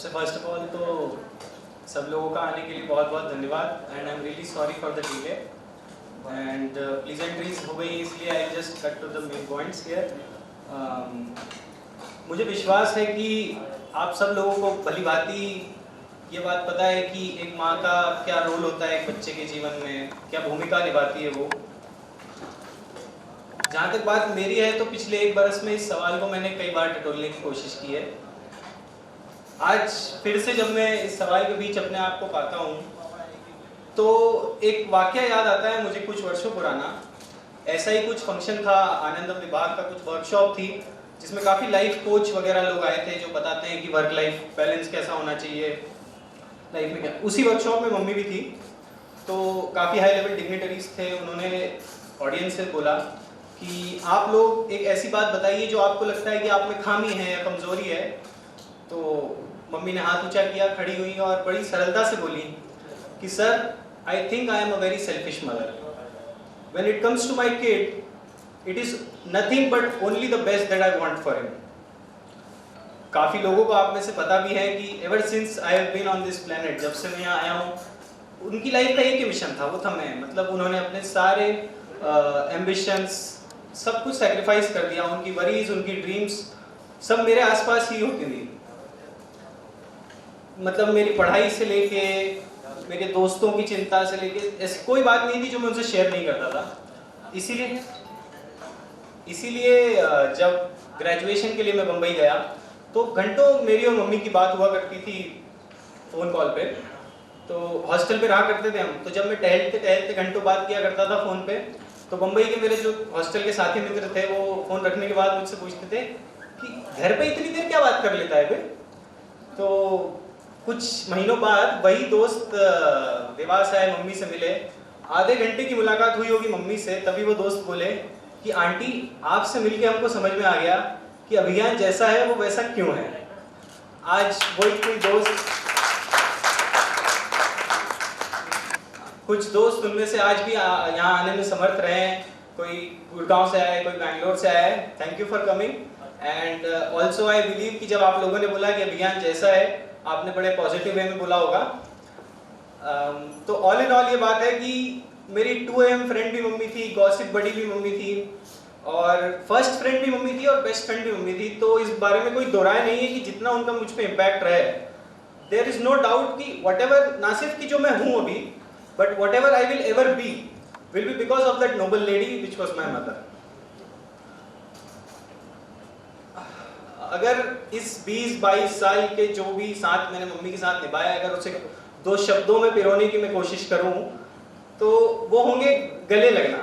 सबसे first of all तो सब लोगों का आने के लिए बहुत बहुत धन्यवाद and I am really sorry for the delay and pleasantries हो गई इसलिए I just cut to the main points here. मुझे विश्वास है कि आप सब लोगों को भली भांति ये बात पता है कि एक माँ का क्या रोल होता है एक बच्चे के जीवन में, क्या भूमिका निभाती है वो। जहाँ तक बात मेरी है तो पिछले एक बरस में इस सवाल को मैंने कई बार टटोलने की कोशिश की है। आज फिर से जब मैं इस सवाल के बीच अपने आप को पाता हूँ तो एक वाकया याद आता है मुझे कुछ वर्षों पुराना। ऐसा ही कुछ फंक्शन था, आनंद विभाग का कुछ वर्कशॉप थी जिसमें काफ़ी लाइफ कोच वगैरह लोग आए थे जो बताते हैं कि वर्क लाइफ बैलेंस कैसा होना चाहिए लाइफ में क्या। उसी वर्कशॉप में मम्मी भी थी, तो काफ़ी हाई लेवल डिग्निटरीज थे। उन्होंने ऑडियंस से बोला कि आप लोग एक ऐसी बात बताइए जो आपको लगता है कि आप में खामी है या कमज़ोरी है। तो मम्मी ने हाथ ऊंचा किया, खड़ी हुई और बड़ी सरलता से बोली कि sir I think I am a very selfish mother. When it comes to my kid it is nothing but only the best that I want for him. काफ़ी लोगों को आप में से पता भी है कि ever since I have been on this planet, जब से मैं यहाँ आया हूँ, उनकी लाइफ का एक ही मिशन था, वो था मैं। मतलब उन्होंने अपने सारे एम्बिशंस सब कुछ सेक्रीफाइस कर दिया। उनकी वरीज, उनकी ड्रीम्स सब मेरे आसपास ही होती थी। मतलब मेरी पढ़ाई से लेके मेरे दोस्तों की चिंता से लेके ऐसी कोई बात नहीं थी जो मैं उनसे शेयर नहीं करता था। इसीलिए जब ग्रेजुएशन के लिए मैं बम्बई गया तो घंटों मेरी और मम्मी की बात हुआ करती थी फ़ोन कॉल पे। तो हॉस्टल पे रहा करते थे हम, तो जब मैं टहलते टहलते घंटों बात किया करता था फ़ोन पे, तो बम्बई के मेरे जो हॉस्टल के साथी मित्र थे वो फ़ोन रखने के बाद मुझसे पूछते थे कि घर पे इतनी देर क्या बात कर लेता है बे। तो कुछ महीनों बाद वही दोस्त देवास आए, मम्मी से मिले। आधे घंटे की मुलाकात हुई होगी मम्मी से, तभी वो दोस्त बोले कि आंटी आपसे मिलके हमको समझ में आ गया कि अभिज्ञान जैसा है वो वैसा क्यों है। आज वही कुछ दोस्त उनमें से आज भी यहाँ आने में समर्थ रहे हैं। कोई गुड़गांव से आए, कोई बैंगलोर से आए। Thank you for coming and also I believe कि जब आप लोगों ने बोला कि अभिज्ञान जैसा है, आपने बड़े पॉजिटिव वे में बोला होगा। तो ऑल इन ऑल ये बात है कि मेरी 2 AM फ्रेंड भी मम्मी थी, गॉसिप बड़ी भी मम्मी थी और फर्स्ट फ्रेंड भी मम्मी थी और बेस्ट फ्रेंड भी मम्मी थी। तो इस बारे में कोई दो राय नहीं है कि जितना उनका मुझ पर इम्पैक्ट रहे, देयर इज नो डाउट कि वट एवर, ना सिर्फ कि जो मैं हूँ अभी, but whatever I will ever be will be because of that noble lady which was my mother. अगर इस 20-22 साल के जो भी साथ मैंने मम्मी के साथ निभाया, अगर उसे 2 शब्दों में पिरोने की मैं कोशिश करूं तो वो होंगे गले लगना।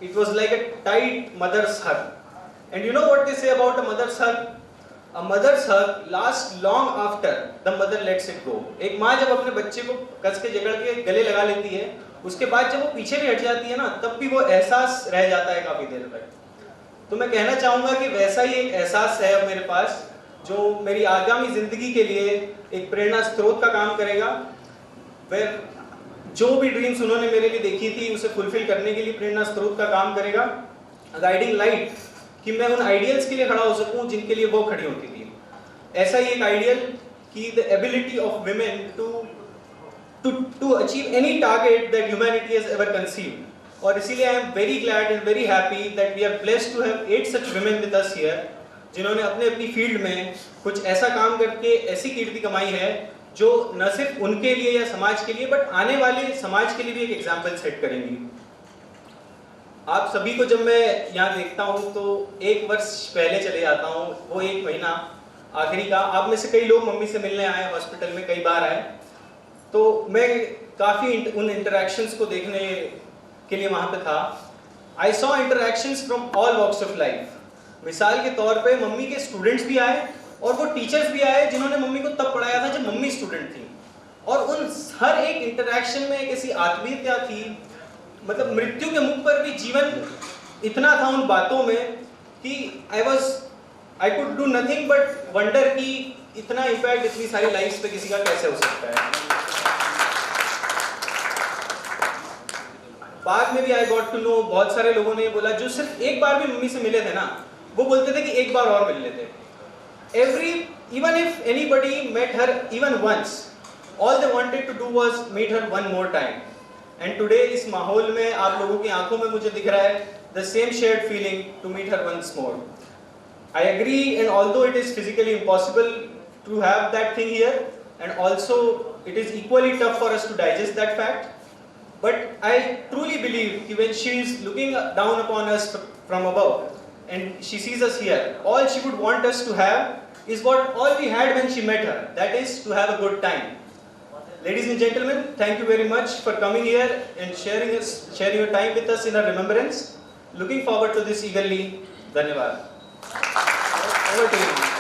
It was like a tight mother's hug and you know what they say about a mother's hug, a mother's hug last long after the mother lets it go. एक माँ जब अपने बच्चे को कस के जकड़ के गले लगा लेती है, उसके बाद जब वो पीछे भी हट जाती है ना, तब भी वो एहसास रह जाता है काफ़ी देर तक। तो मैं कहना चाहूँगा कि वैसा ही एक एहसास है अब मेरे पास जो मेरी आगामी ज़िंदगी के लिए एक प्रेरणा स्रोत का काम करेगा। वह जो भी ड्रीम्स उन्होंने मेरे लिए देखी थी उसे फुलफिल करने के लिए प्रेरणा स्रोत का काम करेगा। गाइडिंग लाइट कि मैं उन आइडियल्स के लिए खड़ा हो सकूं जिनके लिए वो खड़ी होती थी। ऐसा ही एक आइडियल कि the ability of women to achieve any target that humanity has ever conceived. और इसीलिए I am very glad and very happy that we are blessed to have 8 such women with us here, जिन्होंने अपने अपनी field में कुछ ऐसा काम करके ऐसी कीर्ति कमाई है जो न सिर्फ उनके लिए या समाज के लिए बट आने वाले समाज के लिए भी एक एग्जाम्पल सेट करेंगी। आप सभी को जब मैं यहाँ देखता हूँ तो 1 वर्ष पहले चले जाता हूँ, वो 1 महीना आखिरी का। आप में से कई लोग मम्मी से मिलने आए, हॉस्पिटल में कई बार आए, तो मैं काफ़ी उन इंटरेक्शंस को देखने के लिए वहाँ पे था। I saw interactions from all walks of life. मिसाल के तौर पे मम्मी के स्टूडेंट्स भी आए और वो टीचर्स भी आए जिन्होंने मम्मी को तब पढ़ाया था जब मम्मी स्टूडेंट थी। और उन हर एक इंटरेक्शन में एक ऐसी आत्मीयता थी, मतलब मृत्यु के मुख पर भी जीवन इतना था उन बातों में कि I could do nothing but wonder कि इतना इम्पैक्ट इतनी सारी लाइफ्स पे किसी का कैसे हो सकता है। बाद में भी आई गॉट टू नो, बहुत सारे लोगों ने बोला जो सिर्फ एक बार भी मम्मी से मिले थे ना, वो बोलते थे कि एक बार और मिल लेते। even if anybody met her even once, all they wanted to do was meet her one more time. And today इस माहौल में आप लोगों की आंखों में मुझे दिख रहा है the same shared feeling to meet her once more. I agree, and although it is physically impossible to have that thing here, and also it is equally tough for us to digest that fact, but I truly believe that when she is looking down upon us from above and she sees us here, all she would want us to have is what all we had when she met her, that is to have a good time. Ladies and gentlemen, thank you very much for coming here and sharing your time with us in our remembrance. Looking forward to this eagerly. Dhanyavad. Over to you.